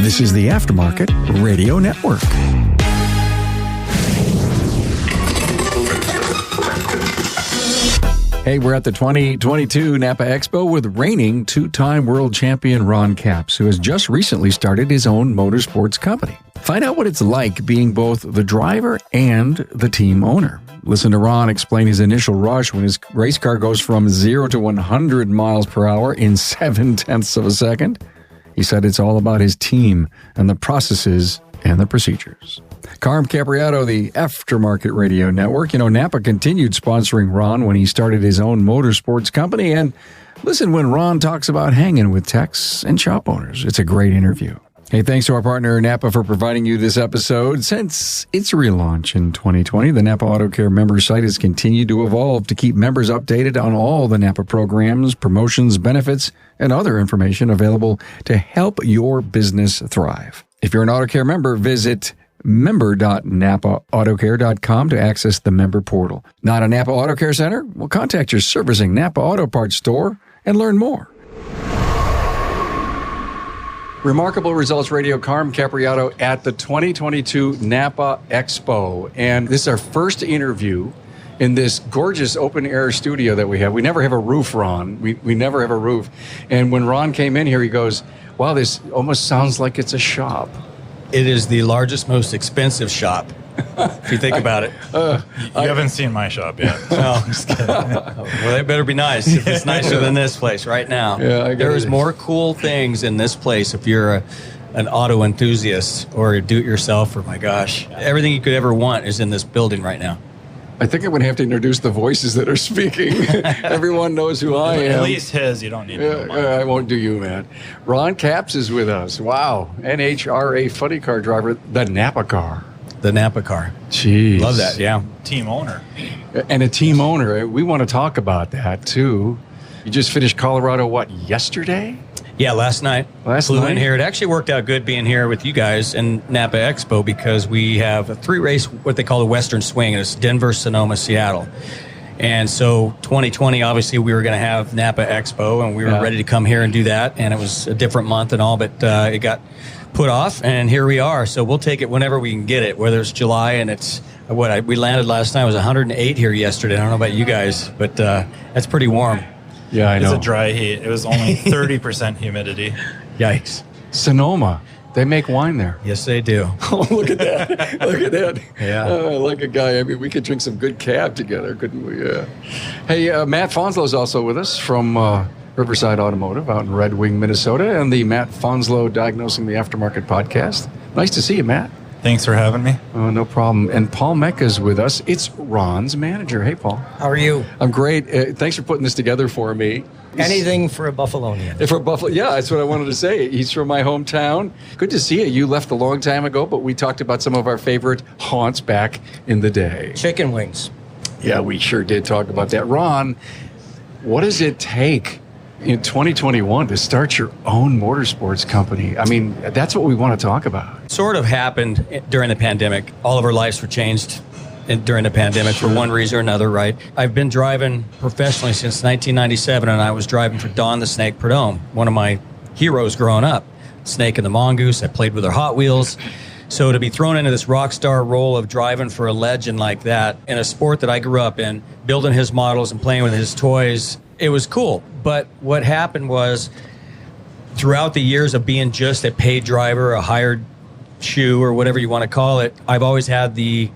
This is the Aftermarket Radio Network. Hey, we're at the 2022 Napa Expo with reigning two-time world champion Ron Capps, who has just recently started his own motorsports company. Find out what it's like being both the driver and the team owner. Listen to Ron explain his initial rush when his race car goes from 0 to 100 miles per hour in 0.7 of a second. He said it's all about his team and the processes and the procedures. Carm Capriato, the Aftermarket Radio Network. You know, Napa continued sponsoring Ron when he started his own motorsports company. And listen when Ron talks about hanging with techs and shop owners. It's a great interview. Hey, thanks to our partner Napa for providing you this episode. Since its relaunch in 2020, the Napa Auto Care member site has continued to evolve to keep members updated on all the Napa programs, promotions, benefits, and other information available to help your business thrive. If you're an Auto Care member, visit member.napaautocare.com to access the member portal. Not a Napa Auto Care Center? Well, contact your servicing Napa Auto Parts store and learn more. Remarkable Results Radio, Carm Capriato at the 2022 Napa Expo. And this is our first interview in this gorgeous open-air studio that we have. We never have a roof, Ron. We never have a roof. And when Ron came in here, he goes, wow, this almost sounds like it's a shop. It is the largest, most expensive shop, if you think about it. You haven't seen my shop yet. No, I'm just kidding. Well, it better be nice if it's nicer than this place right now. Yeah, there is more cool things in this place if you're an auto enthusiast or a do-it-yourself, or my gosh. Everything you could ever want is in this building right now. I think I'm going to have to introduce the voices that are speaking. Everyone knows who I am. At least his. You don't need to know mine. I won't do you, man. Ron Capps is with us. Wow. NHRA Funny Car driver, the Napa car. The Napa car. Jeez. Love that, yeah. Team owner. And a team owner. We want to talk about that, too. You just finished Colorado, what, yesterday? Yeah, last night. Flew in here. It actually worked out good being here with you guys in Napa Expo because we have a 3-race, what they call the Western Swing, and it's Denver, Sonoma, Seattle. And so 2020, obviously, we were going to have Napa Expo, and we were ready to come here and do that. And it was a different month and all, but it got put off, and here we are. So we'll take it whenever we can get it, whether it's July, and it's we landed last night. It was 108 here yesterday. I don't know about you guys, but that's pretty warm. Yeah, I know. It's a dry heat. It was only 30% humidity. Yikes. Sonoma. They make wine there. Yes, they do. Oh, look at that. Look at that. Yeah. Like a guy. I mean, we could drink some good cab together, couldn't we? Yeah. Hey, Matt Fonslow's also with us from Riverside Automotive out in Red Wing, Minnesota, and the Matt Fonslow Diagnosing the Aftermarket podcast. Nice to see you, Matt. Thanks for having me. Oh, no problem. And Paul Mecca's with us. It's Ron's manager. Hey, Paul. How are you? I'm great. Thanks for putting this together for me. Anything for a Buffalonian. For Buffalo, yeah, that's what I wanted to say. He's from my hometown. Good to see you. You left a long time ago, but we talked about some of our favorite haunts back in the day. Chicken wings. Yeah, we sure did talk about that. Ron, what does it take in 2021 to start your own motorsports company? I mean, that's what we want to talk about. It sort of happened during the pandemic. All of our lives were changed during the pandemic for one reason or another, right? I've been driving professionally since 1997, and I was driving for Don the Snake Prudhomme, one of my heroes growing up. Snake and the Mongoose. I played with her Hot Wheels. So to be thrown into this rock star role of driving for a legend like that in a sport that I grew up in, building his models and playing with his toys, it was cool. But what happened was, throughout the years of being just a paid driver, a hired shoe, or whatever you want to call it, I've always had the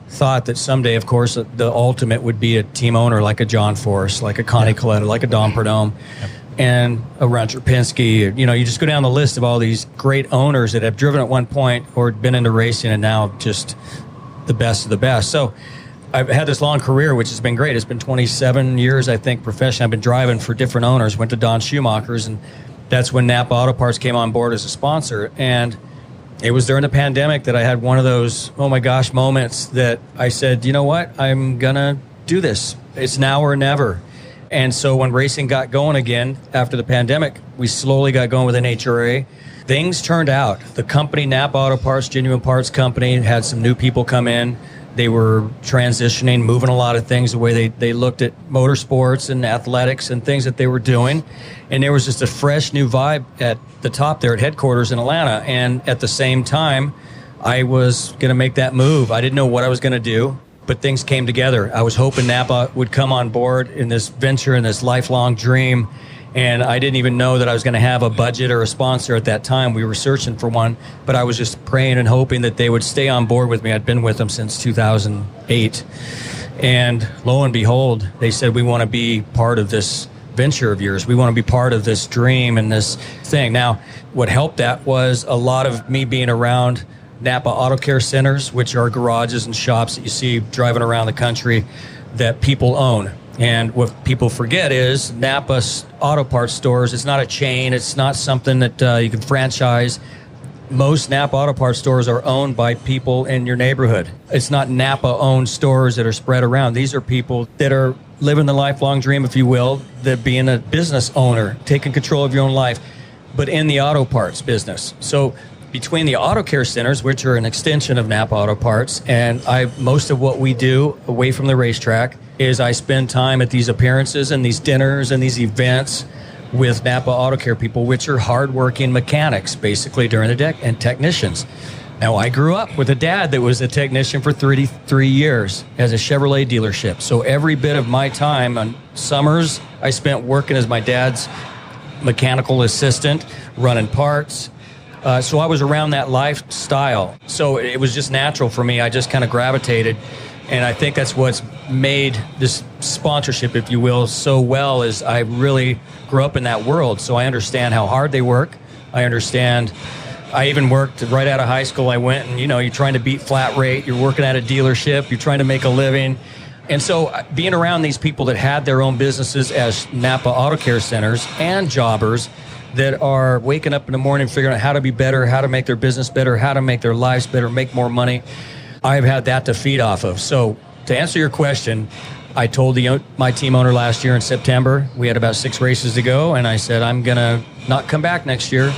thought that someday, of course, the ultimate would be a team owner like a John Force, like a Connie Coletta, like a Don Prudhomme, and a Roger Penske. You know, you just go down the list of all these great owners that have driven at one point or been into racing and now just the best of the best. So I've had this long career, which has been great. It's been 27 years, I think, professionally. I've been driving for different owners, went to Don Schumacher's, and that's when Napa Auto Parts came on board as a sponsor. And it was during the pandemic that I had one of those, oh my gosh, moments that I said, you know what, I'm going to do this. It's now or never. And so when racing got going again after the pandemic, we slowly got going with NHRA. Things turned out. The company, Napa Auto Parts, Genuine Parts Company, had some new people come in. They were transitioning, moving a lot of things the way they looked at motorsports and athletics and things that they were doing. And there was just a fresh new vibe at the top there at Headquarters in Atlanta. And at the same time, I was going to make that move. I didn't know what I was going to do, but things came together. I was hoping Napa would come on board in this venture and this lifelong dream. And I didn't even know that I was going to have a budget or a sponsor at that time. We were searching for one, but I was just praying and hoping that they would stay on board with me. I'd been with them since 2008. And lo and behold, they said, we want to be part of this venture of yours. We want to be part of this dream and this thing. Now, what helped that was a lot of me being around Napa Auto Care centers, which are garages and shops that you see driving around the country that people own. And what people forget is Napa Auto Parts stores, it's not a chain. It's not something that you can franchise. Most Napa Auto Parts stores are owned by people in your neighborhood. It's not Napa-owned stores that are spread around. These are people that are living the lifelong dream, if you will, that being a business owner, taking control of your own life, but in the auto parts business. So between the auto care centers, which are an extension of Napa Auto Parts, and most of what we do away from the racetrack is I spend time at these appearances and these dinners and these events with Napa Auto Care people, which are hardworking mechanics, basically, during the day, and technicians. Now, I grew up with a dad that was a technician for 33 years as a Chevrolet dealership. So every bit of my time on summers, I spent working as my dad's mechanical assistant, running parts. So I was around that lifestyle. So it was just natural for me. I just kind of gravitated. And I think that's what's made this sponsorship, if you will, so well, is I really grew up in that world. So I understand how hard they work. I understand. I even worked right out of high school. I went and, you're trying to beat flat rate. You're working at a dealership. You're trying to make a living. And so being around these people that had their own businesses as Napa Auto Care centers and jobbers that are waking up in the morning figuring out how to be better, how to make their business better, how to make their lives better, make more money, I've had that to feed off of. So to answer your question, I told my team owner last year in September, we had about 6 races to go, and I said, I'm going to not come back next year.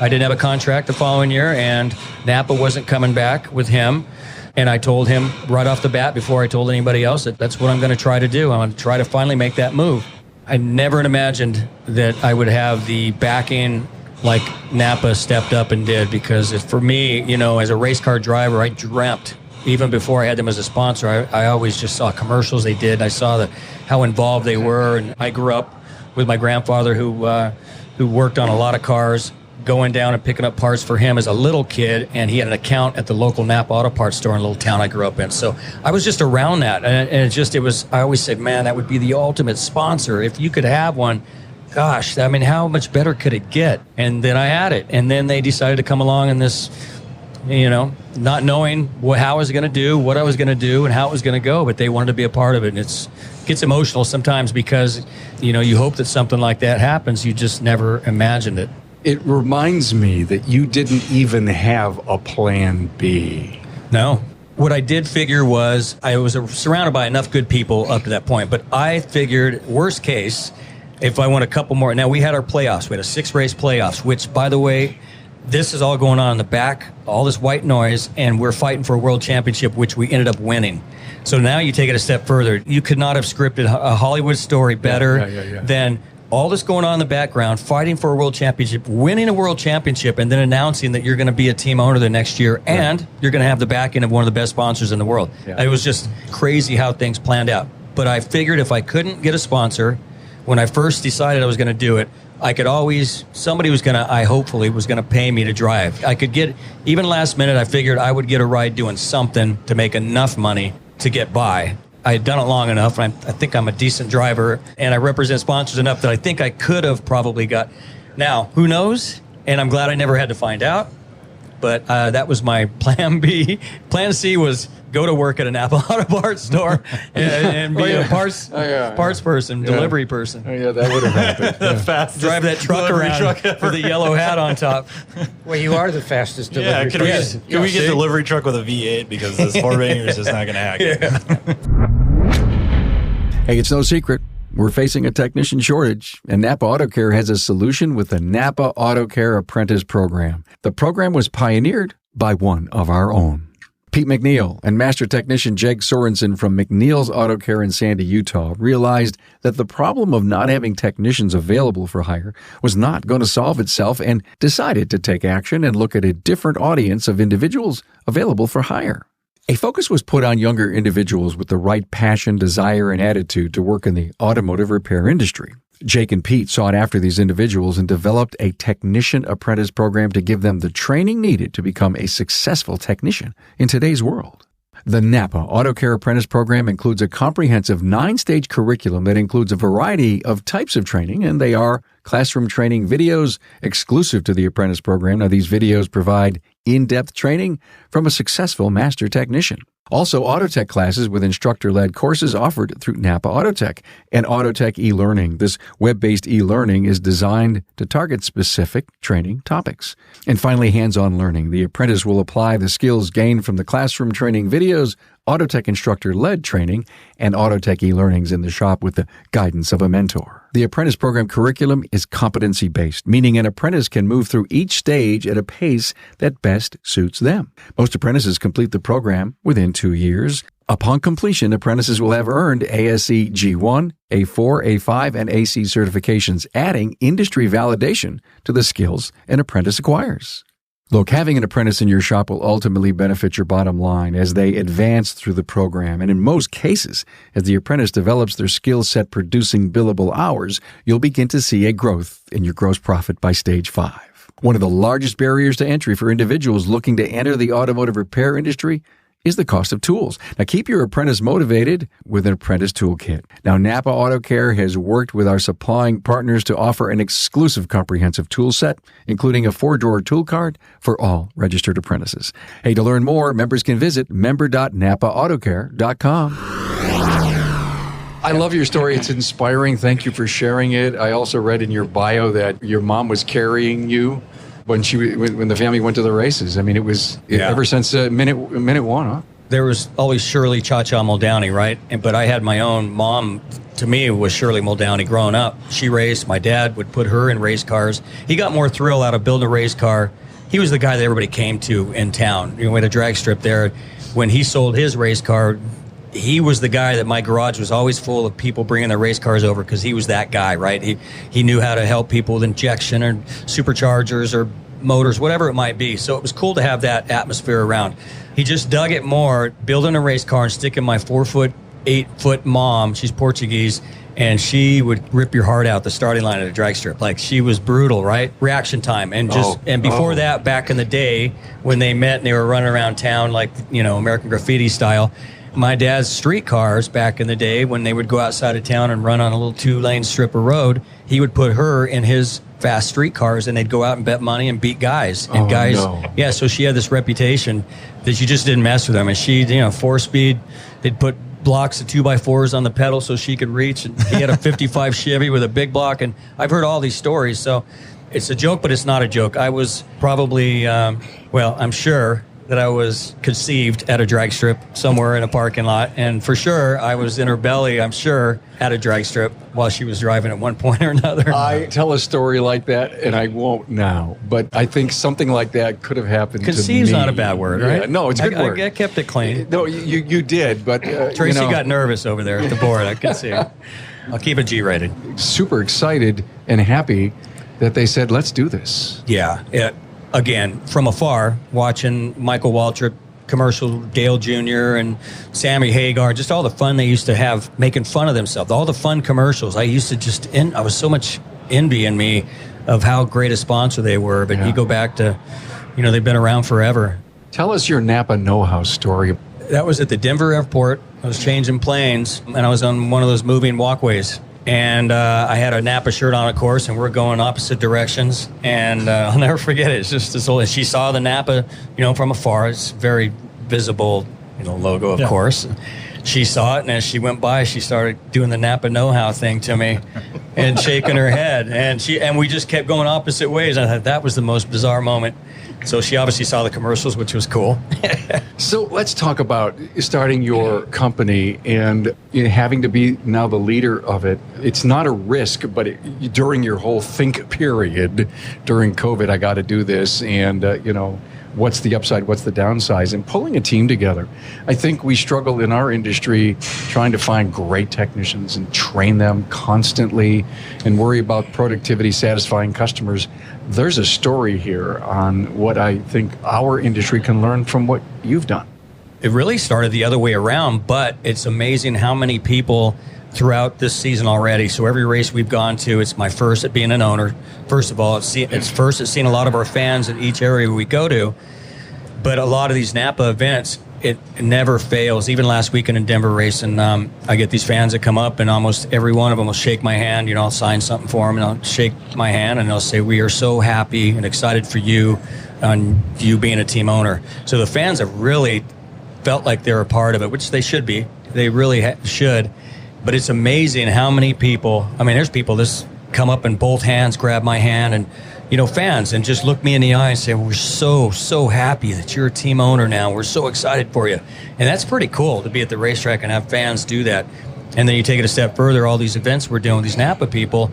I didn't have a contract the following year, and Napa wasn't coming back with him. And I told him right off the bat, before I told anybody else, that that's what I'm going to try to do. I'm going to try to finally make that move. I never imagined that I would have the backing like Napa stepped up and did, because for me, as a race car driver, I dreamt, even before I had them as a sponsor, I always just saw commercials they did. I saw how involved they were, and I grew up with my grandfather who worked on a lot of cars, going down and picking up parts for him as a little kid, and he had an account at the local Napa Auto Parts store in a little town I grew up in. So I was just around that, and I always said, man, that would be the ultimate sponsor. If you could have one, gosh, I mean, how much better could it get? And then I had it, and then they decided to come along in this, not knowing how I was going to do, what I was going to do, and how it was going to go, but they wanted to be a part of it. And it gets emotional sometimes because, you hope that something like that happens. You just never imagined it. It reminds me that you didn't even have a plan B. No. What I did figure was I was surrounded by enough good people up to that point, but I figured worst case, if I won a couple more. Now, we had our playoffs. We had a 6-race playoffs, which, by the way, this is all going on in the back, all this white noise, and we're fighting for a world championship, which we ended up winning. So now you take it a step further. You could not have scripted a Hollywood story better than all this going on in the background, fighting for a world championship, winning a world championship, and then announcing that you're going to be a team owner the next year, and you're going to have the backing of one of the best sponsors in the world. Yeah. It was just crazy how things planned out. But I figured if I couldn't get a sponsor, when I first decided I was going to do it, I could always, somebody was going to, I hopefully was going to pay me to drive. I could get, even last minute, I figured I would get a ride doing something to make enough money to get by. I had done it long enough, and I think I'm a decent driver, and I represent sponsors enough that I think I could have probably got. Now, who knows? And I'm glad I never had to find out. But that was my plan B. Plan C was go to work at a Napa Auto Parts store and be a parts person, delivery person. Oh, yeah, that would have happened. The fastest drive that truck around with the yellow hat on top. Well, you are the fastest delivery person. Can we get a delivery truck with a V8, because this 4-banger is just not going to hack it. Hey, it's no secret. We're facing a technician shortage, and Napa Auto Care has a solution with the Napa Auto Care Apprentice Program. The program was pioneered by one of our own. Pete McNeil and Master Technician Jake Sorensen from McNeil's Auto Care in Sandy, Utah, realized that the problem of not having technicians available for hire was not going to solve itself and decided to take action and look at a different audience of individuals available for hire. A focus was put on younger individuals with the right passion, desire, and attitude to work in the automotive repair industry. Jake and Pete sought after these individuals and developed a technician apprentice program to give them the training needed to become a successful technician in today's world. The Napa Auto Care Apprentice Program includes a comprehensive 9-stage curriculum that includes a variety of types of training, and they are classroom training videos exclusive to the apprentice program. Now, these videos provide in-depth training from a successful master technician. Also, Autotech classes with instructor-led courses offered through Napa Autotech and Autotech e-learning. This web-based e-learning is designed to target specific training topics. And finally, hands-on learning. The apprentice will apply the skills gained from the classroom training videos, Autotech instructor-led training, and Autotech e-learnings in the shop with the guidance of a mentor. The apprentice program curriculum is competency-based, meaning an apprentice can move through each stage at a pace that best suits them. Most apprentices complete the program within 2 years. Upon completion, apprentices will have earned ASE G1, A4, A5, and AC certifications, adding industry validation to the skills an apprentice acquires. Look, having an apprentice in your shop will ultimately benefit your bottom line as they advance through the program. And in most cases, as the apprentice develops their skill set producing billable hours, you'll begin to see a growth in your gross profit by stage 5. One of the largest barriers to entry for individuals looking to enter the automotive repair industry is the cost of tools. Now, keep your apprentice motivated with an apprentice toolkit. Now, Napa Auto Care has worked with our supplying partners to offer an exclusive comprehensive tool set, including a 4-drawer tool cart for all registered apprentices. Hey, to learn more, members can visit member.napaautocare.com. I love your story. It's inspiring. Thank you for sharing it. I also read in your bio that your mom was carrying you when the family went to the races. I mean, it was ever since minute one, huh? There was always Shirley Cha-Cha Muldowney, right? But I had my own mom. To me, it was Shirley Muldowney growing up. She raced. My dad would put her in race cars. He got more thrill out of building a race car. He was the guy that everybody came to in town. We had a drag strip there. When he sold his race car, he was the guy that my garage was always full of people bringing their race cars over because he was that guy, right? He knew how to help people with injection or superchargers or motors, whatever it might be. So it was cool to have that atmosphere around. He just dug it more, building a race car and sticking my 4', 8' mom, she's Portuguese, and she would rip your heart out the starting line at a drag strip. Like, she was brutal, right? Reaction time. And before that, back in the day, when they met and they were running around town like, American Graffiti style, my dad's street cars back in the day, when they would go outside of town and run on a little 2-lane strip of road, he would put her in his fast street cars and they'd go out and bet money and beat guys. And so she had this reputation that you just didn't mess with them. And she, 4-speed, they'd put blocks of 2x4s on the pedal so she could reach. And he had a 55 Chevy with a big block. And I've heard all these stories. So it's a joke, but it's not a joke. I was probably, I'm sure that I was conceived at a drag strip somewhere in a parking lot. And for sure, I was in her belly, I'm sure, at a drag strip while she was driving at one point or another. I tell a story like that, and I won't now, but I think something like that could have happened to me. Conceived's not a bad word, right? Yeah, no, it's a good word. I kept it clean. No, you did, but... Tracy got nervous over there at the board, I could see. I'll keep it G-rated. Super excited and happy that they said, let's do this. Yeah, again, from afar, watching Michael Waltrip commercial, Dale Jr. and Sammy Hagar, just all the fun they used to have making fun of themselves, all the fun commercials. I used to I was so much envy in me of how great a sponsor they were. But you go back to, they've been around forever. Tell us your Napa know-how story. That was at the Denver airport. I was changing planes, and I was on one of those moving walkways. And I had a Napa shirt on, of course, and we're going opposite directions. And I'll never forget it. It's just this old. She saw the Napa, from afar. It's very visible, logo, of course. She saw it, and as she went by, she started doing the Napa know-how thing to me, and shaking her head. And we just kept going opposite ways. I thought that was the most bizarre moment. So she obviously saw the commercials, which was cool. So let's talk about starting your company and having to be now the leader of it. It's not a risk, but during your whole think period, during COVID, I got to do this. And, what's the upside, what's the downside, and pulling a team together. I think we struggle in our industry trying to find great technicians and train them constantly and worry about productivity, satisfying customers. There's a story here on what I think our industry can learn from what you've done. It really started the other way around, but it's amazing how many people throughout this season already. So every race we've gone to, it's my first at being an owner. First of all, it's first at seeing a lot of our fans in each area we go to. But a lot of these Napa events, it never fails. Even last weekend in Denver racing, I get these fans that come up, and almost every one of them will shake my hand. I'll sign something for them, and I'll shake my hand, and they'll say, "We are so happy and excited for you on you being a team owner." So the fans have really felt like they're a part of it, which they should be. They really should. But it's amazing how many people, there's people that come up and both hands grab my hand and, fans, and just look me in the eye and say, "We're so happy that you're a team owner now. We're so excited for you." And that's pretty cool to be at the racetrack and have fans do that. And then you take it a step further, all these events we're doing with these Napa people.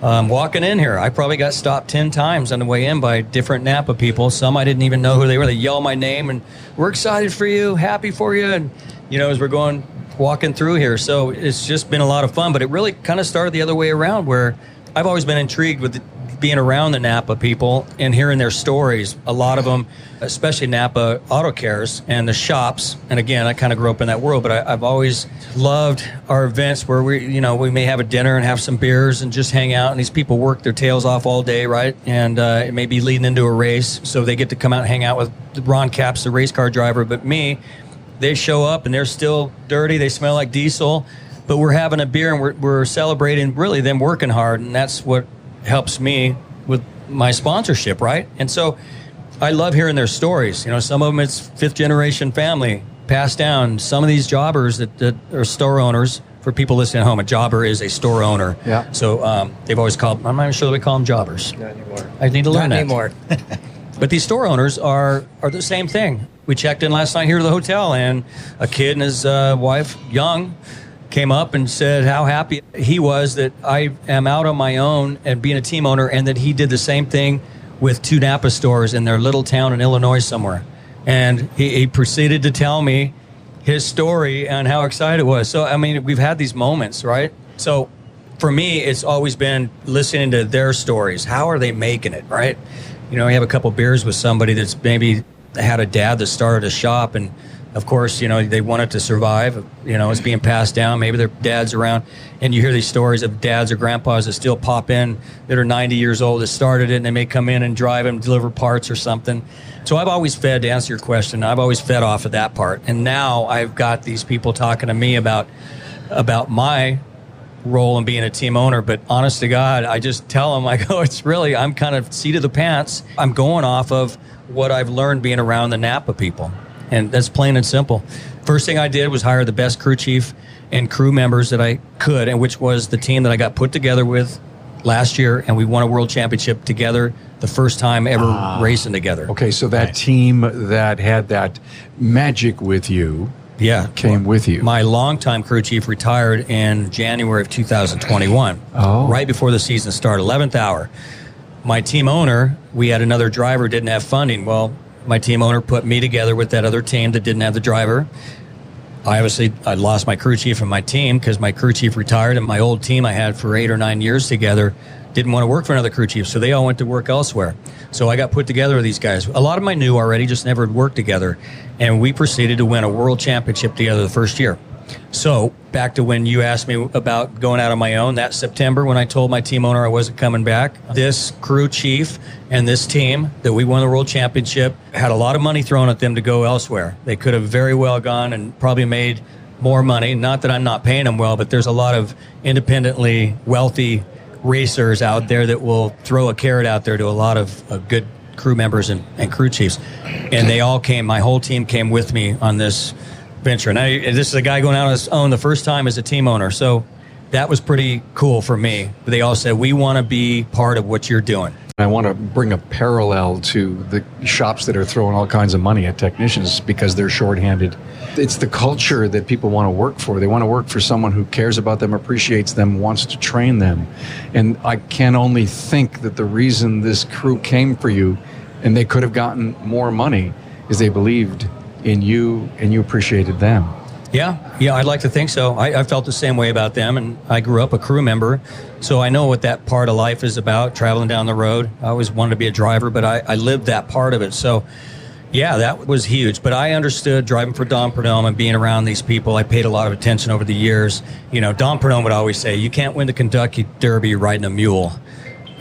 Walking in here, I probably got stopped 10 times on the way in by different Napa people. Some I didn't even know who they were. They yell my name and, "We're excited for you, happy for you." And, as we're walking through here. So it's just been a lot of fun, but it really kind of started the other way around, where I've always been intrigued with being around the Napa people and hearing their stories. A lot of them, especially Napa Auto Cares and the shops. And again, I kind of grew up in that world, but I've always loved our events where we may have a dinner and have some beers and just hang out. And these people work their tails off all day, right? And it may be leading into a race, so they get to come out and hang out with Ron Capps, the race car driver. But me, they show up and they're still dirty. They smell like diesel, but we're having a beer and we're celebrating really them working hard. And that's what helps me with my sponsorship, right? And so I love hearing their stories. Some of them it's fifth generation family passed down. Some of these jobbers that are store owners, for people listening at home, a jobber is a store owner. Yeah. So they've always called, I'm not even sure that we call them jobbers. Not anymore. I need to learn Not that. anymore. But these store owners are the same thing. We checked in last night here to the hotel, and a kid and his wife, young, came up and said how happy he was that I am out on my own and being a team owner, and that he did the same thing with 2 Napa stores in their little town in Illinois somewhere. And he proceeded to tell me his story and how excited it was. So, we've had these moments, right? So for me, it's always been listening to their stories. How are they making it, right? You have a couple beers with somebody that's maybe had a dad that started a shop, and of course, they want it to survive. It's being passed down. Maybe their dad's around, and you hear these stories of dads or grandpas that still pop in that are 90 years old that started it, and they may come in and drive and deliver parts or something. So I've always fed, to answer your question, I've always fed off of that part. And now I've got these people talking to me about my role in being a team owner. But honest to God, I just tell them, I'm kind of seat of the pants. I'm going off of what I've learned being around the Napa people. And that's plain and simple. First thing I did was hire the best crew chief and crew members that I could, and which was the team that I got put together with last year, and we won a world championship together, the first time ever racing together. Okay, so that team that had that magic with you came with you. My longtime crew chief retired in January of 2021, right before the season started, 11th hour. My team owner, we had another driver, didn't have funding. Well, my team owner put me together with that other team that didn't have the driver. I lost my crew chief and my team because my crew chief retired, and my old team I had for 8 or 9 years together didn't want to work for another crew chief, so they all went to work elsewhere. So I got put together with these guys. A lot of them I knew already, just never had worked together, and we proceeded to win a world championship together the first year. So back to when you asked me about going out on my own, that September when I told my team owner I wasn't coming back, this crew chief and this team that we won the world championship had a lot of money thrown at them to go elsewhere. They could have very well gone and probably made more money. Not that I'm not paying them well, but there's a lot of independently wealthy racers out there that will throw a carrot out there to a lot of good crew members and crew chiefs. And they all came, my whole team came with me on this venture. And this is a guy going out on his own the first time as a team owner. So that was pretty cool for me. They all said, we want to be part of what you're doing. I want to bring a parallel to the shops that are throwing all kinds of money at technicians because they're shorthanded. It's the culture that people want to work for. They want to work for someone who cares about them, appreciates them, wants to train them. And I can only think that the reason this crew came for you and they could have gotten more money, is they believed in you and you appreciated them. Yeah, I'd like to think so. I felt the same way about them, and I grew up a crew member, so I know what that part of life is about, traveling down the road. I always wanted to be a driver, but I lived that part of it. So, yeah, that was huge. But I understood driving for Don Perdome and being around these people. I paid a lot of attention over the years. You know, Don Perdome would always say, you can't win the Kentucky Derby riding a mule.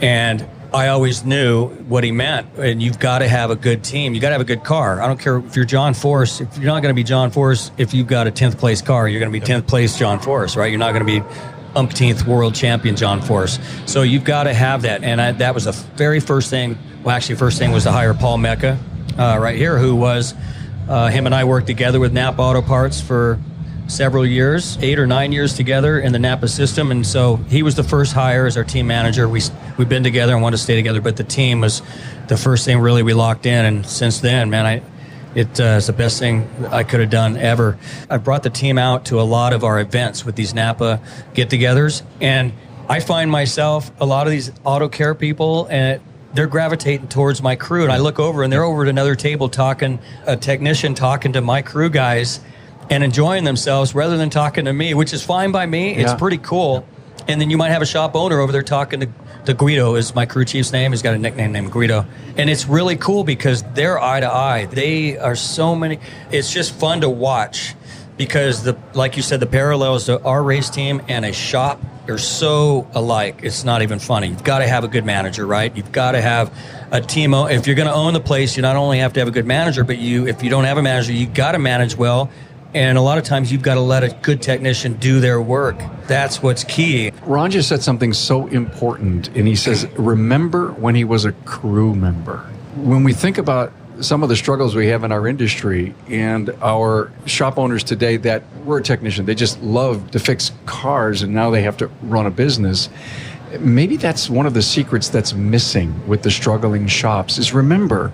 And I always knew what he meant, and you've got to have a good team. You got to have a good car. I don't care if you're John Force. If you're not going to be John Force, if you've got a 10th place car, you're going to be 10th place John Force, right? You're not going to be umpteenth world champion John Force. So you've got to have that. And that was the very first thing. Well, actually, first thing was to hire Paul Mecca right here, who was him and I worked together with Napa Auto Parts for several years, 8 or 9 years together in the Napa system. And so he was the first hire as our team manager. We've been together and wanted to stay together, but the team was the first thing really we locked in. And since then, man, it's the best thing I could have done ever. I brought the team out to a lot of our events with these Napa get-togethers. And I find myself, a lot of these auto care people, and they're gravitating towards my crew. And I look over and they're over at another table a technician talking to my crew guys and enjoying themselves rather than talking to me, which is fine by me. It's pretty cool. And then you might have a shop owner over there talking to Guido, is my crew chief's name. He's got a nickname named Guido. And it's really cool because they're eye to eye. They are so many. It's just fun to watch because, like you said, the parallels to our race team and a shop are so alike. It's not even funny. You've got to have a good manager, right? You've got to have a team. If you're going to own the place, you not only have to have a good manager, but if you don't have a manager, you got to manage well. And a lot of times you've got to let a good technician do their work. That's what's key. Ron just said something so important, and he says, remember when he was a crew member. When we think about some of the struggles we have in our industry and our shop owners today that were a technician, they just love to fix cars, and now they have to run a business. Maybe that's one of the secrets that's missing with the struggling shops is remember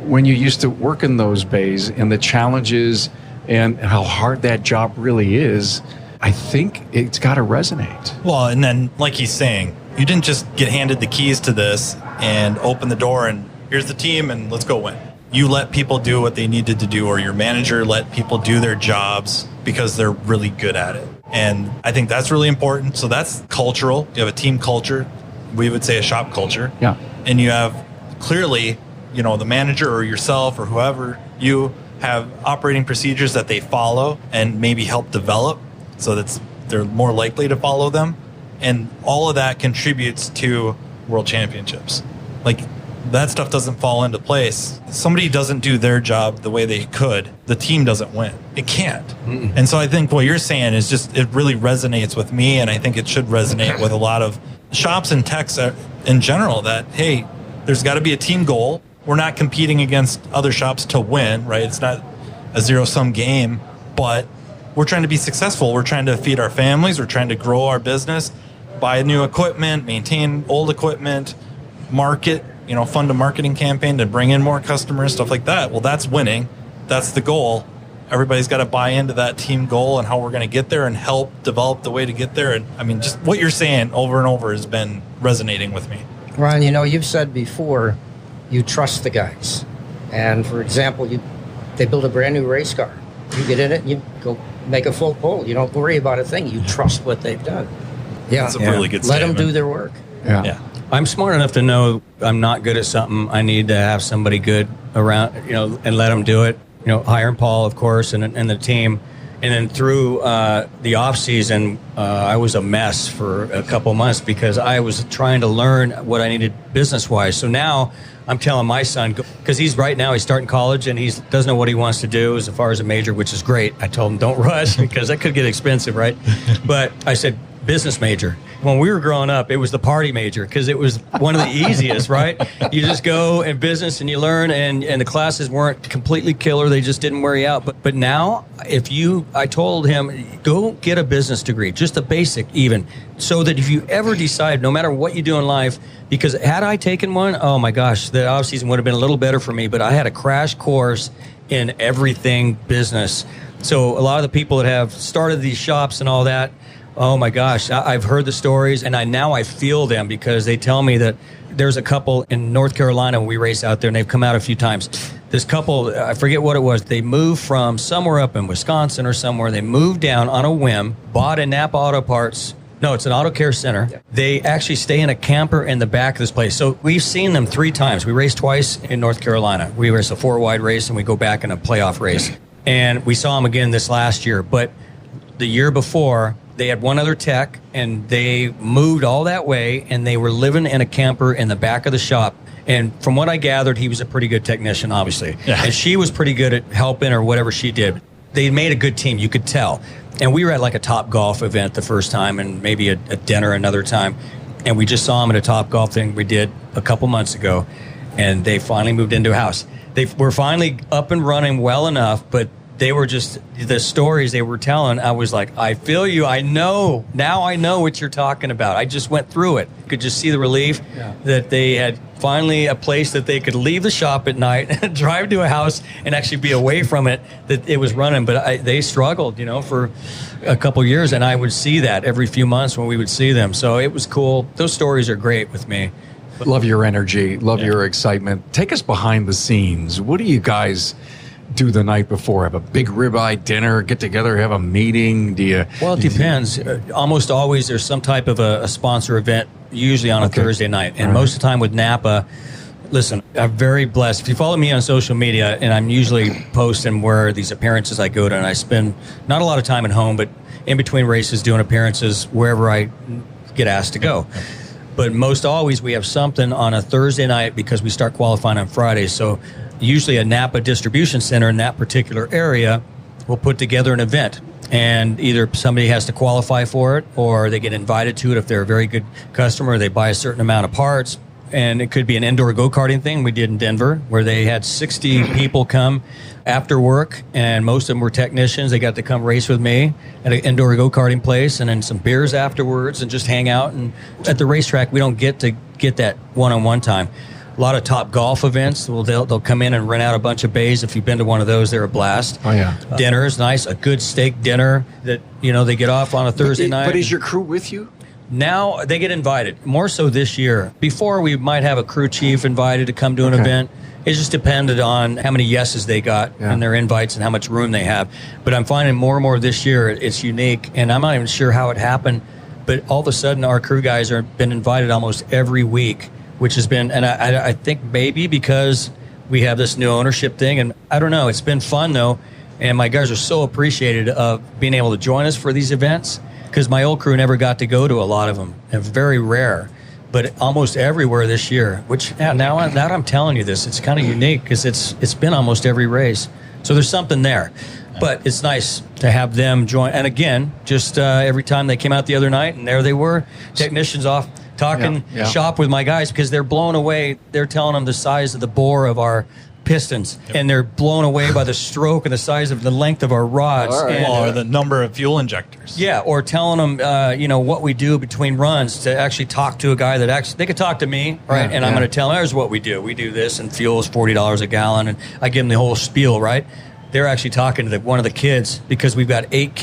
when you used to work in those bays and the challenges and how hard that job really is. I think it's got to resonate. Well, and then, like he's saying, you didn't just get handed the keys to this and open the door and here's the team and let's go win. You let people do what they needed to do, or your manager let people do their jobs because they're really good at it. And I think that's really important. So that's cultural. You have a team culture. We would say a shop culture. Yeah. And you have clearly, the manager or yourself or whoever, you have operating procedures that they follow and maybe help develop so that they're more likely to follow them. And all of that contributes to world championships. Like, that stuff doesn't fall into place. Somebody doesn't do their job the way they could, the team doesn't win. It can't. Mm-mm. And so I think what you're saying is just, it really resonates with me, and I think it should resonate with a lot of shops and techs in general that, hey, there's got to be a team goal. We're not competing against other shops to win, right? It's not a zero-sum game, but we're trying to be successful. We're trying to feed our families. We're trying to grow our business, buy new equipment, maintain old equipment, market, fund a marketing campaign to bring in more customers, stuff like that. Well, that's winning. That's the goal. Everybody's got to buy into that team goal and how we're going to get there and help develop the way to get there. And I mean, just what you're saying over and over has been resonating with me. Ron, you've said before, you trust the guys. And for example, they build a brand new race car. You get in it and you go make a full pull. You don't worry about a thing. You trust what they've done. Yeah. That's a really good Let statement. them do their work. Yeah. I'm smart enough to know I'm not good at something. I need to have somebody good around, and let them do it. Hiring Paul, of course, and the team. And then through the off season, I was a mess for a couple months because I was trying to learn what I needed business wise. So now I'm telling my son, because he's starting college and he doesn't know what he wants to do as far as a major, which is great. I told him don't rush because that could get expensive, right? But I said business major. When we were growing up, it was the party major because it was one of the easiest, right? You just go in business and you learn, and the classes weren't completely killer. They just didn't wear you out. But now, I told him, go get a business degree, just a basic even, so that if you ever decide, no matter what you do in life, because had I taken one, oh my gosh, the off season would have been a little better for me, but I had a crash course in everything business. So a lot of the people that have started these shops and all that, Oh my gosh, I've heard the stories, and now I feel them, because they tell me that there's a couple in North Carolina when we race out there, and they've come out a few times. This couple, I forget what it was, they moved from somewhere up in Wisconsin or somewhere. They moved down on a whim, bought a Napa Auto Parts. No, it's an auto care center. Yeah. They actually stay in a camper in the back of this place. So we've seen them 3 times. We raced twice in North Carolina. We race a 4-wide race, and we go back in a playoff race. And we saw them again this last year. But the year before, they had one other tech, and they moved all that way, and they were living in a camper in the back of the shop. And from what I gathered, he was a pretty good technician, obviously. Yeah. And she was pretty good at helping or whatever she did. They made a good team, you could tell. And we were at like a Top Golf event the first time, and maybe a dinner another time. And we just saw them at a Top Golf thing we did a couple months ago. And they finally moved into a house. They were finally up and running well enough, but they were just, the stories they were telling, I was like, I feel you. I know. Now I know what you're talking about. I just went through it. Could just see the relief that they had finally a place that they could leave the shop at night, drive to a house, and actually be away from it, that it was running. But they struggled, for a couple years, and I would see that every few months when we would see them. So it was cool. Those stories are great with me. Love your energy. Love your excitement. Take us behind the scenes. What do you guys do the night before? Have a big ribeye dinner, get together, have a meeting? Well, it depends. Almost always there's some type of a sponsor event, usually on a Thursday night. And most of the time with Napa, listen, I'm very blessed. If you follow me on social media, and I'm usually posting where these appearances I go to, and I spend not a lot of time at home, but in between races doing appearances wherever I get asked to go. But most always we have something on a Thursday night, because we start qualifying on Friday. So usually a Napa distribution center in that particular area will put together an event. And either somebody has to qualify for it, or they get invited to it if they're a very good customer. They buy a certain amount of parts. And it could be an indoor go-karting thing we did in Denver, where they had 60 people come after work, and most of them were technicians. They got to come race with me at an indoor go-karting place, and then some beers afterwards, and just hang out. And at the racetrack, we don't get to get that one-on-one time. A lot of Top Golf events, they'll come in and rent out a bunch of bays. If you've been to one of those, they're a blast. Oh, yeah. Dinner's nice, a good steak dinner that, they get off on a Thursday night. But is your crew with you? Now they get invited, more so this year. Before, we might have a crew chief invited to come to an event. It just depended on how many yeses they got in their invites and how much room they have. But I'm finding more and more this year it's unique, and I'm not even sure how it happened. But all of a sudden, our crew guys have been invited almost every week, which has been, and I think maybe because we have this new ownership thing, and I don't know, it's been fun though. And my guys are so appreciated of being able to join us for these events, because my old crew never got to go to a lot of them. They're very rare, but almost everywhere this year, which now I'm telling you this, it's kind of unique, because it's been almost every race. So there's something there. But it's nice to have them join. And again, just every time they came out the other night, and there they were, technicians off talking shop with my guys, because they're blown away. They're telling them the size of the bore of our pistons, and they're blown away by the stroke and the size of the length of our rods, or the number of fuel injectors. Yeah, or telling them, what we do between runs, to actually talk to a guy that actually, they could talk to me, right? And I'm going to tell them, here's what we do. We do this, and fuel is $40 a gallon, and I give them the whole spiel, right? They're actually talking to one of the kids, because we've got 8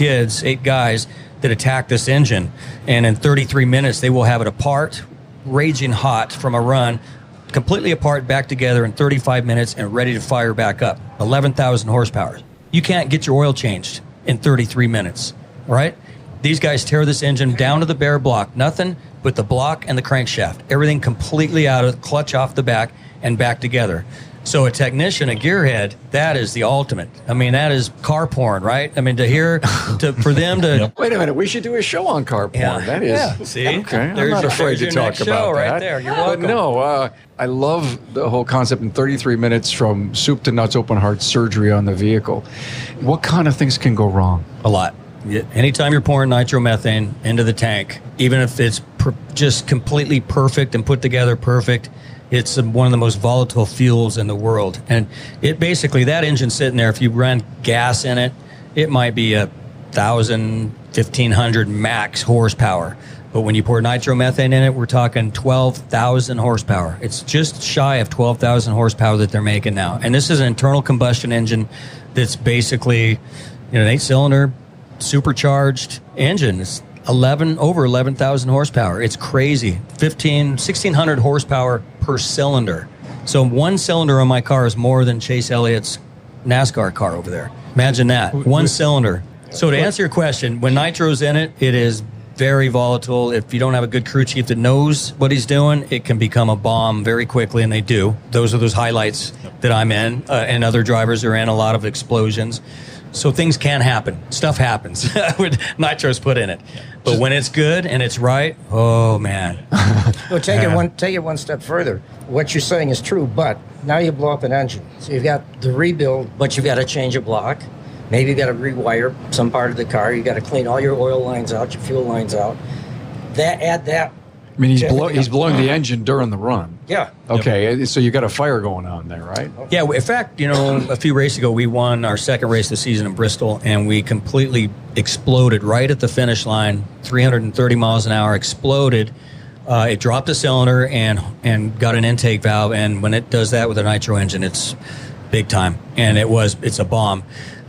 guys that attack this engine, and in 33 minutes they will have it apart, raging hot from a run, completely apart, back together in 35 minutes, and ready to fire back up. 11,000 horsepower. You can't get your oil changed in 33 minutes, right? These guys tear this engine down to the bare block. Nothing but the block and the crankshaft. Everything completely out of the clutch off the back and back together. So a technician, a gearhead, that is the ultimate. I mean, that is car porn, right? I mean, for them to... Wait a minute, we should do a show on car porn. Yeah. That is... Yeah. See? Okay, I'm not afraid to talk about that. Right there. You're welcome. But no, I love the whole concept in 33 minutes from soup to nuts, open heart surgery on the vehicle. What kind of things can go wrong? A lot. Anytime you're pouring nitromethane into the tank, even if it's just completely perfect and put together perfect, it's one of the most volatile fuels in the world. And it basically, that engine sitting there, if you run gas in it, it might be 1,000, 1,500 max horsepower. But when you pour nitromethane in it, we're talking 12,000 horsepower. It's just shy of 12,000 horsepower that they're making now. And this is an internal combustion engine that's basically an 8-cylinder supercharged engine. It's over 11,000 horsepower. It's crazy. 1,600 horsepower per cylinder. So one cylinder on my car is more than Chase Elliott's NASCAR car over there. Imagine that. One cylinder. So to answer your question, when nitro's in it, it is very volatile. If you don't have a good crew chief that knows what he's doing, it can become a bomb very quickly, and they do. Those are those highlights that I'm in, and other drivers are in, a lot of explosions. So things can happen. Stuff happens with nitro's put in it. But when it's good and it's right, oh, man. Well, take it one step further. What you're saying is true, but now you blow up an engine. So you've got the rebuild, but you've got to change a block. Maybe you've got to rewire some part of the car. You've got to clean all your oil lines out, your fuel lines out. Add that. I mean, he's blowing the engine during the run. Yeah. Okay, so you got a fire going on there, right? Yeah, in fact, a few races ago, we won our second race of the season in Bristol, and we completely exploded right at the finish line, 330 miles an hour, exploded. It dropped a cylinder and got an intake valve, and when it does that with a nitro engine, it's big time, and it's a bomb.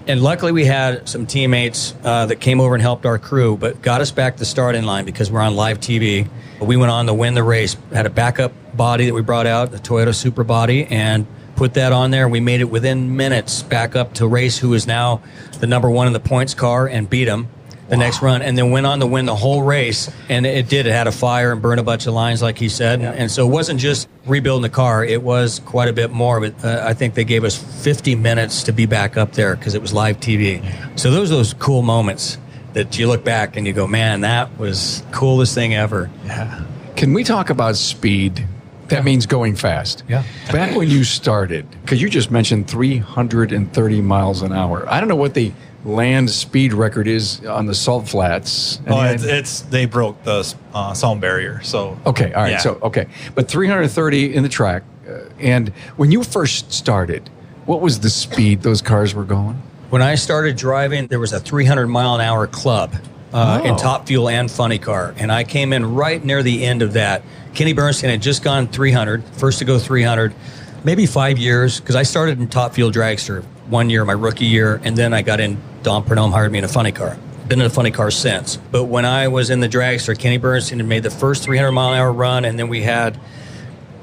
And luckily we had some teammates that came over and helped our crew, but got us back to the starting line because we're on live TV. We went on to win the race, had a backup body that we brought out, the Toyota Supra body, and put that on there. We made it within minutes back up to race who is now the number one in the points car and beat him the next run, and then went on to win the whole race. And it had a fire and burned a bunch of lines, like he said. Yeah. And so it wasn't just rebuilding the car, it was quite a bit more. But I think they gave us 50 minutes to be back up there because it was live TV. So those cool moments that you look back and you go, man, that was the coolest thing ever. Yeah. Can we talk about speed? That means going fast. Yeah. Back when you started, because you just mentioned 330 miles an hour. I don't know what the land speed record is on the salt flats. They broke the sound barrier. So okay, all right. Yeah. So okay, but 330 in the track. And when you first started, what was the speed those cars were going? When I started driving, there was a 300 mile an hour club in Top Fuel and Funny Car, and I came in right near the end of that. Kenny Bernstein had just gone 300, first to go 300, maybe 5 years, because I started in Top Fuel Dragster 1 year, my rookie year, and then I got in. Don Pernome hired me in a Funny Car. Been in a Funny Car since. But when I was in the Dragster, Kenny Bernstein had made the first 300 mile an hour run, and then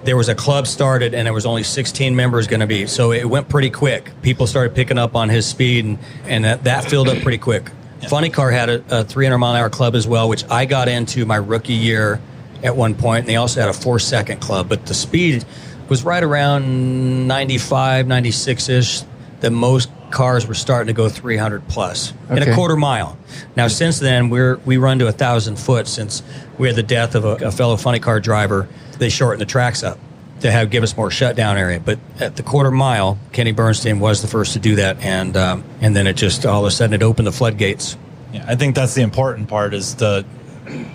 there was a club started, and there was only 16 members going to be. So it went pretty quick. People started picking up on his speed, and that filled up pretty quick. Yeah. Funny Car had a 300 mile an hour club as well, which I got into my rookie year at one point, and they also had a 4-second club. But the speed was right around 95, 96-ish, that most cars were starting to go 300 plus in a quarter mile. Now, since then, we run to 1,000 foot. Since we had the death of a fellow Funny Car driver, they shortened the tracks up to give us more shutdown area. But at the quarter mile, Kenny Bernstein was the first to do that, and then it just all of a sudden it opened the floodgates. Yeah, I think that's the important part. Is the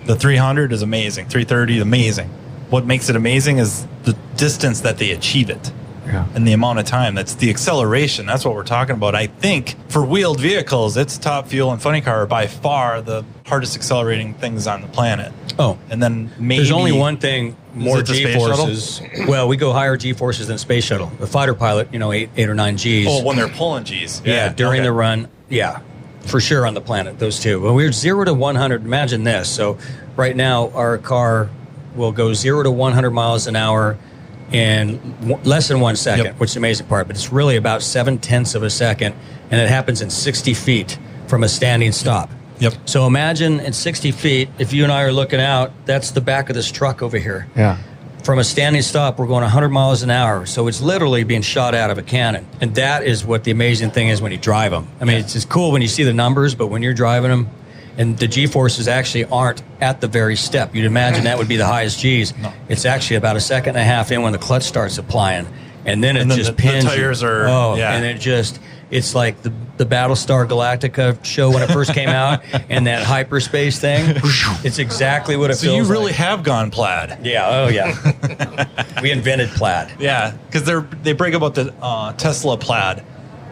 300 is amazing, 330 is amazing. What makes it amazing is the distance that they achieve it. Yeah. And the amount of time. That's the acceleration. That's what we're talking about. I think for wheeled vehicles, it's Top Fuel and Funny Car are by far the hardest accelerating things on the planet. Oh. And then maybe... There's only one thing, more G-forces. Well, we go higher G-forces than Space Shuttle. The fighter pilot, 8 or 9 Gs. Oh, when they're pulling Gs. Yeah, during the run. Yeah, for sure on the planet, those two. Well, we're 0 to 100. Imagine this. So right now, our car will go 0 to 100 miles an hour in less than 1 second, which is the amazing part. But it's really about 0.7 of a second, and it happens in 60 feet from a standing stop. Yep. So imagine at 60 feet, if you and I are looking out, that's the back of this truck over here. Yeah. From a standing stop, we're going 100 miles an hour. So it's literally being shot out of a cannon. And that is what the amazing thing is when you drive them. I mean, it's just cool when you see the numbers, but when you're driving them, and the G-forces actually aren't at the very step. You'd imagine that would be the highest Gs. No. It's actually about 1.5 seconds in when the clutch starts applying. And then just pins. The tires are... and it's like the Battlestar Galactica show when it first came out, and that hyperspace thing. It's exactly what it feels like. So you really have gone plaid. Yeah, oh yeah. We invented plaid. Yeah, because they break about the Tesla plaid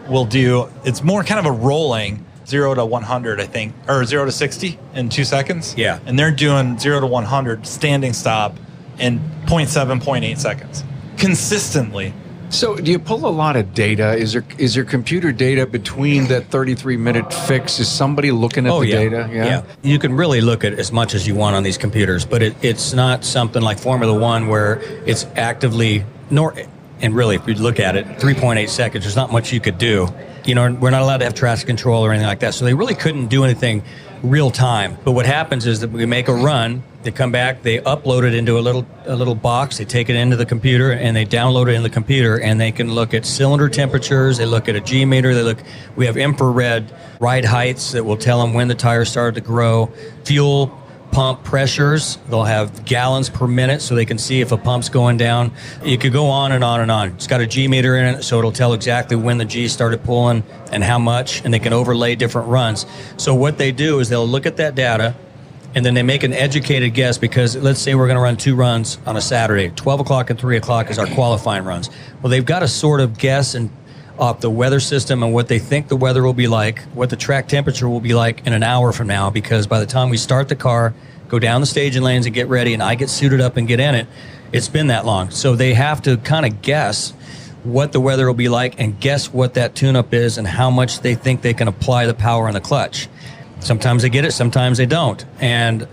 will do... It's more kind of a rolling... 0 to 100, I think, or 0 to 60 in 2 seconds. Yeah. And they're doing 0 to 100 standing stop in 0.7, 0.8 seconds consistently. So do you pull a lot of data? Is there computer data between that 33-minute fix? Is somebody looking at the data? Yeah. You can really look at as much as you want on these computers, but it's not something like Formula One where it's actively, and really, if you look at it, 3.8 seconds, there's not much you could do. You know, we're not allowed to have traction control or anything like that, so they really couldn't do anything real time. But what happens is that we make a run, they come back, they upload it into a little box, they take it into the computer, and they download it in the computer, and they can look at cylinder temperatures, they look at a G meter, we have infrared ride heights that will tell them when the tires started to grow, fuel pump pressures, they'll have gallons per minute so they can see if a pump's going down. You could go on and on and on. It's got a G meter in it, so it'll tell exactly when the G started pulling and how much, and they can overlay different runs. So what they do is they'll look at that data, and then they make an educated guess, because let's say we're going to run 2 runs on a Saturday. 12 o'clock and 3 o'clock is our qualifying runs. Well, they've got to sort of guess and off the weather system and what they think the weather will be like, what the track temperature will be like in an hour from now, because by the time we start the car, go down the staging lanes and get ready, and I get suited up and get in it, it's been that long. So they have to kind of guess what the weather will be like and guess what that tune-up is and how much they think they can apply the power in the clutch. Sometimes they get it, sometimes they don't. And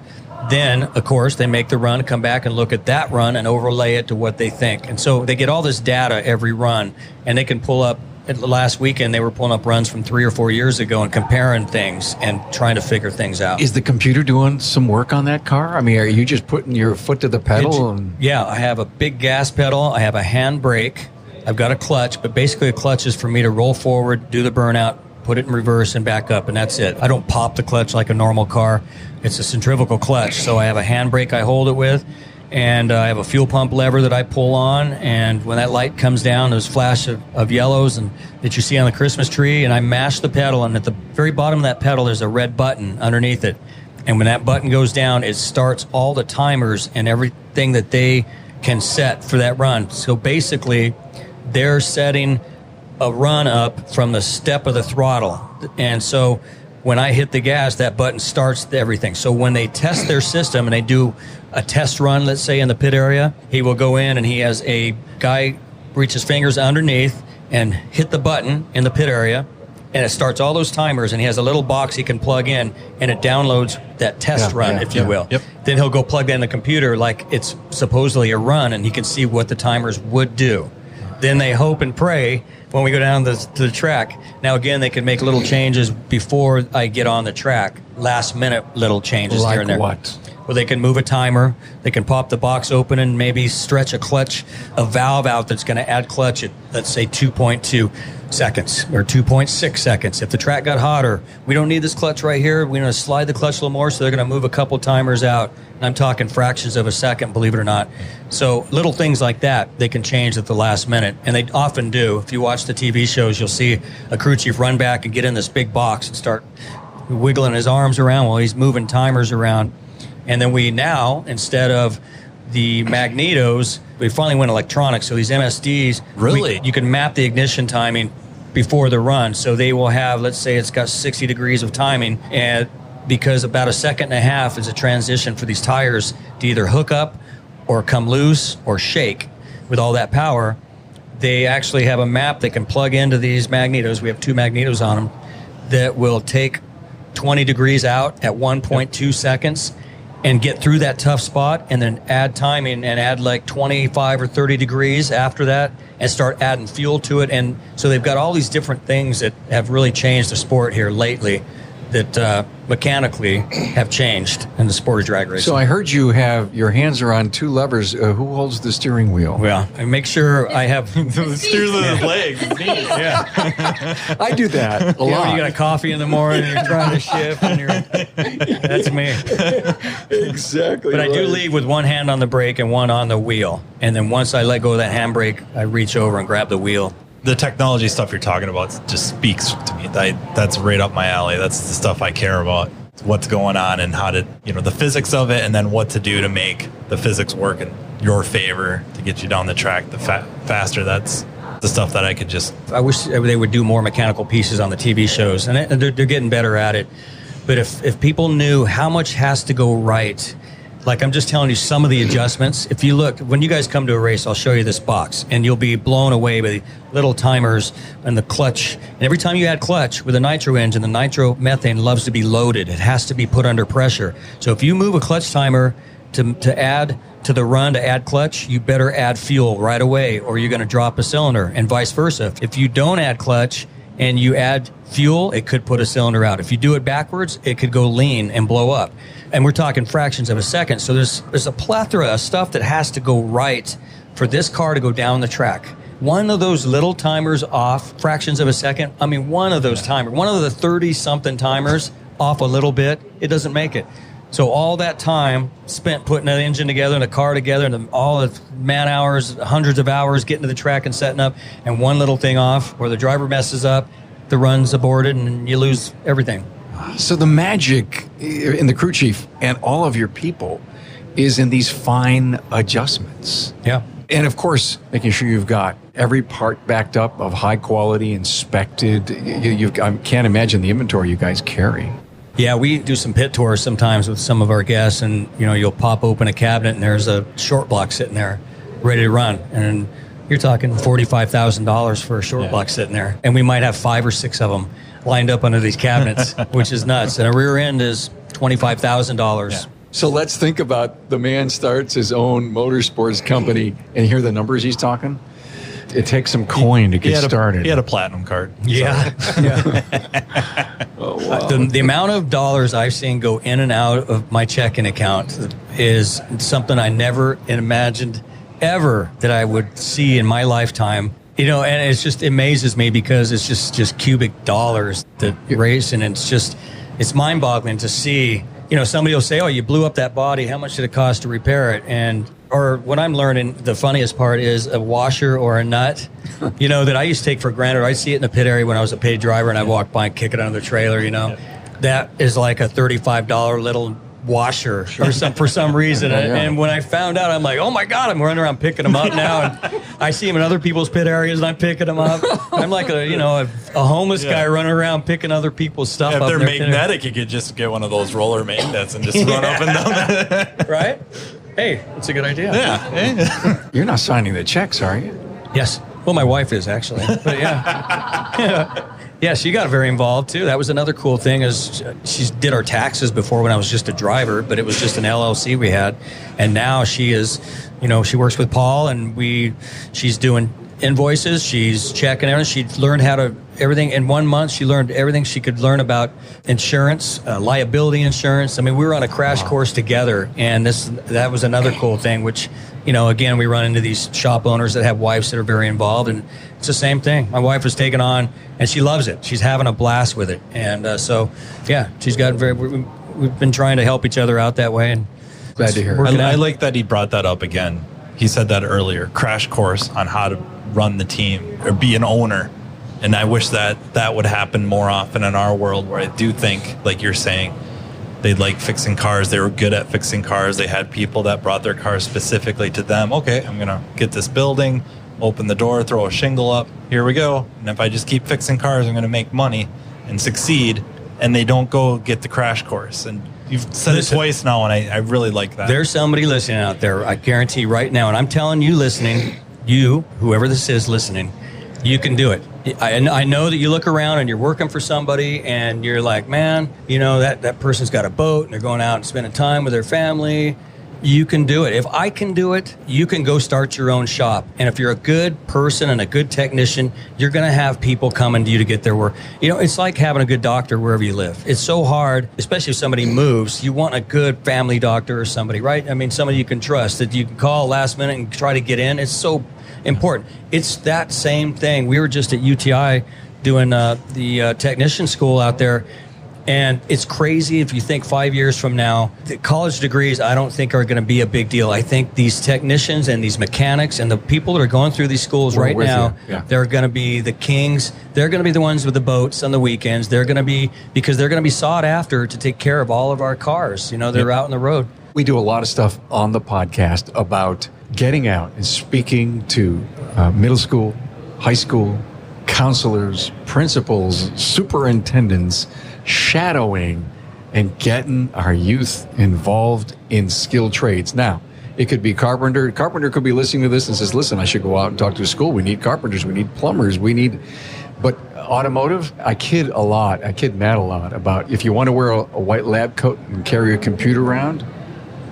then, of course, they make the run, come back and look at that run and overlay it to what they think. And so they get all this data every run, and they can pull up. Last weekend, they were pulling up runs from 3 or 4 years ago and comparing things and trying to figure things out. Is the computer doing some work on that car? I mean, are you just putting your foot to the pedal? Yeah, I have a big gas pedal. I have a hand brake. I've got a clutch, but basically a clutch is for me to roll forward, do the burnout, put it in reverse, and back up, and that's it. I don't pop the clutch like a normal car. It's a centrifugal clutch, so I have a hand brake I hold it with, and I have a fuel pump lever that I pull on, and when that light comes down, there's a flash of yellows and that you see on the Christmas tree, and I mash the pedal, and at the very bottom of that pedal there's a red button underneath it. And when that button goes down, it starts all the timers and everything that they can set for that run. So basically, they're setting a run up from the step of the throttle. And so when I hit the gas, that button starts everything. So when they test their system and they do a test run, let's say in the pit area, he will go in and he has a guy reach his fingers underneath and hit the button in the pit area, and it starts all those timers, and he has a little box he can plug in, and it downloads that test run, if you will. Yep. Then he'll go plug that in the computer like it's supposedly a run, and he can see what the timers would do. Then they hope and pray when we go down to the track. Now, again, they can make little changes before I get on the track, last-minute little changes here and there. Like what? Well, they can move a timer, they can pop the box open and maybe stretch a valve out that's going to add clutch at, let's say, 2.2 seconds or 2.6 seconds. If the track got hotter, we don't need this clutch right here. We're going to slide the clutch a little more, so they're going to move a couple timers out. And I'm talking fractions of a second, believe it or not. So little things like that, they can change at the last minute, and they often do. If you watch the TV shows, you'll see a crew chief run back and get in this big box and start wiggling his arms around while he's moving timers around. And then we now, instead of the magnetos, we finally went electronic. So these MSDs, really, you can map the ignition timing before the run. So they will have, let's say it's got 60 degrees of timing, and because about a second and a half is a transition for these tires to either hook up or come loose or shake with all that power, they actually have a map that can plug into these magnetos. We have 2 magnetos on them that will take 20 degrees out at 1.2 seconds and get through that tough spot, and then add timing and add like 25 or 30 degrees after that and start adding fuel to it. And so they've got all these different things that have really changed the sport here lately that mechanically have changed in the sport of drag racing. So I heard you have your hands are on 2 levers. Who holds the steering wheel? Well, I make sure I have the steers with his legs, his knees. Yeah, I do that a lot. When you got a coffee in the morning, you're trying to shift, and that's me. Exactly. But I do lead with one hand on the brake and one on the wheel, and then once I let go of that handbrake, I reach over and grab the wheel. The technology stuff you're talking about just speaks to me. That's right up my alley. That's the stuff I care about. What's going on and how to, the physics of it, and then what to do to make the physics work in your favor to get you down the track the faster. That's the stuff that I could just... I wish they would do more mechanical pieces on the TV shows, and they're getting better at it. But if people knew how much has to go right Like, I'm just telling you some of the adjustments. If you look, when you guys come to a race, I'll show you this box, and you'll be blown away by the little timers and the clutch. And every time you add clutch with a nitro engine, the nitro methane loves to be loaded. It has to be put under pressure. So if you move a clutch timer to add to the run, to add clutch, you better add fuel right away, or you're going to drop a cylinder, and vice versa. If you don't add clutch and you add fuel, it could put a cylinder out. If you do it backwards, it could go lean and blow up. And we're talking fractions of a second. So there's a plethora of stuff that has to go right for this car to go down the track. One of those little timers off, fractions of a second, I mean, one of those timers, one of the 30-something timers off a little bit, it doesn't make it. So all that time spent putting an engine together and a car together, and all the man hours, hundreds of hours getting to the track and setting up, and one little thing off, or the driver messes up, the run's aborted, and you lose everything. So the magic in the crew chief and all of your people is in these fine adjustments. Yeah. And of course, making sure you've got every part backed up of high quality, inspected. I can't imagine the inventory you guys carry. Yeah, we do some pit tours sometimes with some of our guests, and you'll pop open a cabinet and there's a short block sitting there ready to run. And you're talking $45,000 for a short block sitting there. And we might have 5 or 6 of them lined up under these cabinets, which is nuts. And a rear end is $25,000. Yeah. So let's think about the man starts his own motorsports company, and hear the numbers he's talking. It takes some coin to get started. He had a platinum card. Yeah. Oh, wow. The amount of dollars I've seen go in and out of my checking account is something I never imagined ever that I would see in my lifetime. And it amazes me because it's just cubic dollars that race, and it's mind-boggling to see. Somebody will say, "Oh, you blew up that body. How much did it cost to repair it?" Or what I'm learning, the funniest part is a washer or a nut, that I used to take for granted. I'd see it in the pit area when I was a paid driver, and I'd walk by and kick it under the trailer. That is like a $35 little washer or for some reason. And when I found out, I'm like, oh my God, I'm running around picking them up now. And I see them in other people's pit areas, and I'm picking them up. I'm like a homeless guy running around picking other people's stuff up. If they're magnetic, you could just get one of those roller magnets and just run up and down. Right? Hey, it's a good idea. Yeah. You're not signing the checks, are you? Yes. Well, my wife is, actually. But yeah. Yeah, she got very involved, too. That was another cool thing is she did our taxes before when I was just a driver, but it was just an LLC we had. And now she is, she works with Paul, and she's doing invoices. She's checking everything. She learned everything. In 1 month, she learned everything she could learn about insurance, liability insurance. I mean, we were on a crash course together, and that was another cool thing, which, again, we run into these shop owners that have wives that are very involved, and it's the same thing. My wife was taken on, and she loves it. She's having a blast with it. And she's got we've been trying to help each other out that way. And glad to hear. I like that he brought that up again. He said that earlier, crash course on how to run the team or be an owner. And I wish that would happen more often in our world, where I do think, like you're saying, they like fixing cars. They were good at fixing cars. They had people that brought their cars specifically to them. Okay, I'm going to get this building, open the door, throw a shingle up. Here we go. And if I just keep fixing cars, I'm going to make money and succeed. And they don't go get the crash course. And you've said it twice now, and I really like that. There's somebody listening out there, I guarantee right now, and I'm telling you listening, whoever this is listening, you can do it. I know that you look around and you're working for somebody and you're like, man, that person's got a boat and they're going out and spending time with their family. You can do it. If I can do it, you can go start your own shop. And if you're a good person and a good technician, you're going to have people coming to you to get their work. It's like having a good doctor wherever you live. It's so hard, especially if somebody moves. You want a good family doctor or somebody, right? I mean, somebody you can trust that you can call last minute and try to get in. It's so important. It's that same thing. We were just at UTI doing the technician school out there. And it's crazy if you think 5 years from now, the college degrees, I don't think are going to be a big deal. I think these technicians and these mechanics and the people that are going through these schools right now, they're going to be the kings. They're going to be the ones with the boats on the weekends. They're going to be, because they're going to be sought after to take care of all of our cars. They're out on the road. We do a lot of stuff on the podcast about getting out and speaking to middle school, high school, counselors, principals, superintendents, shadowing, and getting our youth involved in skilled trades. Now, it could be carpenter. Carpenter could be listening to this and says, listen, I should go out and talk to a school. We need carpenters. We need plumbers. But automotive, I kid Matt a lot about if you want to wear a white lab coat and carry a computer around,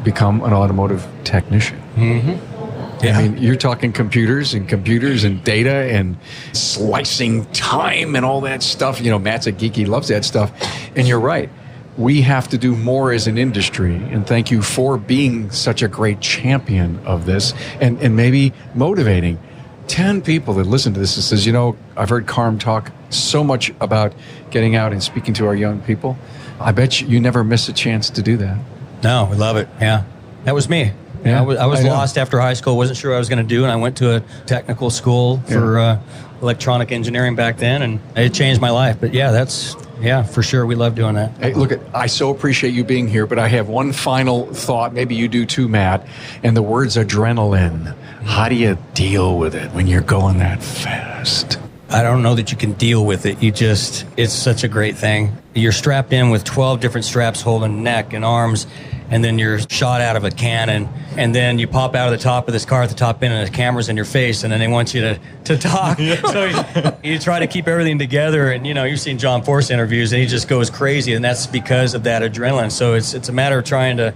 become an automotive technician. Mm-hmm. Yeah. I mean, you're talking computers and data and slicing time and all that stuff. You know, Matt's a geek. He loves that stuff. And you're right. We have to do more as an industry, and thank you for being such a great champion of this and maybe motivating 10 people that listen to this and says, you know, I've heard Carm talk so much about getting out and speaking to our young people. I bet you never miss a chance to do that. No, we love it. Yeah. That was me. Yeah, I was lost after high school, wasn't sure what I was going to do, and I went to a technical school for electronic engineering back then, and it changed my life. But yeah, for sure, we love doing that. Hey, look, I so appreciate you being here, but I have one final thought. Maybe you do too, Matt, and the word's adrenaline. How do you deal with it when you're going that fast? I don't know that you can deal with it. It's such a great thing. You're strapped in with 12 different straps holding neck and arms, and then you're shot out of a cannon, and then you pop out of the top of this car at the top end, and the camera's in your face, and then they want you to talk. So you try to keep everything together, and, you know, you've seen John Force interviews, and he just goes crazy, and that's because of that adrenaline. So it's a matter of trying to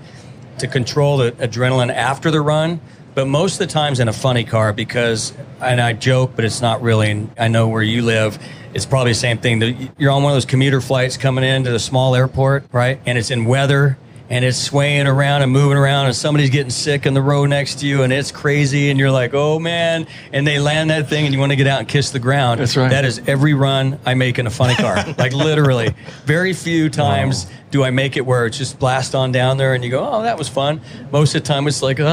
control the adrenaline after the run, but most of the times in a funny car, because, and I joke, but it's not really, I know where you live, it's probably the same thing. You're on one of those commuter flights coming into the small airport, right? And it's in weather, and it's swaying around and moving around, and somebody's getting sick in the row next to you, and it's crazy, and you're like, oh, man. And they land that thing, and you want to get out and kiss the ground. That's right. That is every run I make in a funny car. Like, literally. Very few times do I make it where it's just blast on down there, and you go, oh, that was fun. Most of the time, it's like, you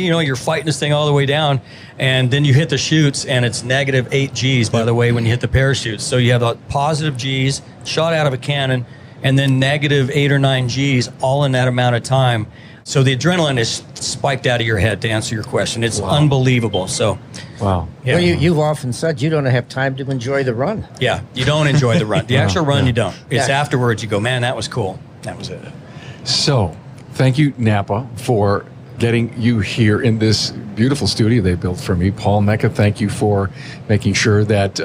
know, you're fighting this thing all the way down, and then you hit the chutes, and it's negative 8 Gs, by the way, when you hit the parachutes. So you have the positive Gs shot out of a cannon, and then negative 8 or 9 Gs all in that amount of time. So the adrenaline is spiked out of your head, to answer your question. It's unbelievable. So, wow. Yeah. Well, you've often said you don't have time to enjoy the run. Yeah, you don't enjoy the run. The actual run, you don't. It's afterwards you go, man, that was cool. That was it. So, thank you, Napa, for getting you here in this beautiful studio they built for me. Paul Mecca, thank you for making sure that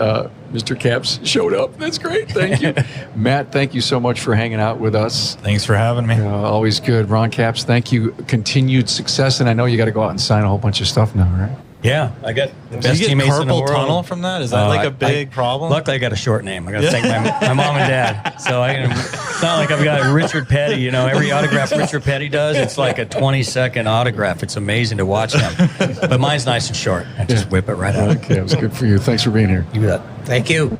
Mr. Capps showed up. That's great. Thank you. Matt, thank you so much for hanging out with us. Thanks for having me. Always good. Ron Capps, thank you. Continued success. And I know you got to go out and sign a whole bunch of stuff now, right? Yeah, I got the Do best you get teammates in the carpal world. tunnel from that? Is that like a big problem? Luckily, I got a short name. I got to thank my mom and dad. So it's not like I've got Richard Petty. You know, every autograph Richard Petty does, it's like a 20-second autograph. It's amazing to watch them. But mine's nice and short. I just whip it right out. Okay, it was good for you. Thanks for being here. You bet. Thank you.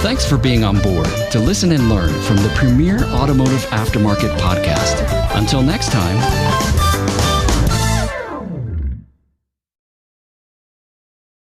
Thanks for being on board to listen and learn from the premier automotive aftermarket podcast. Until next time.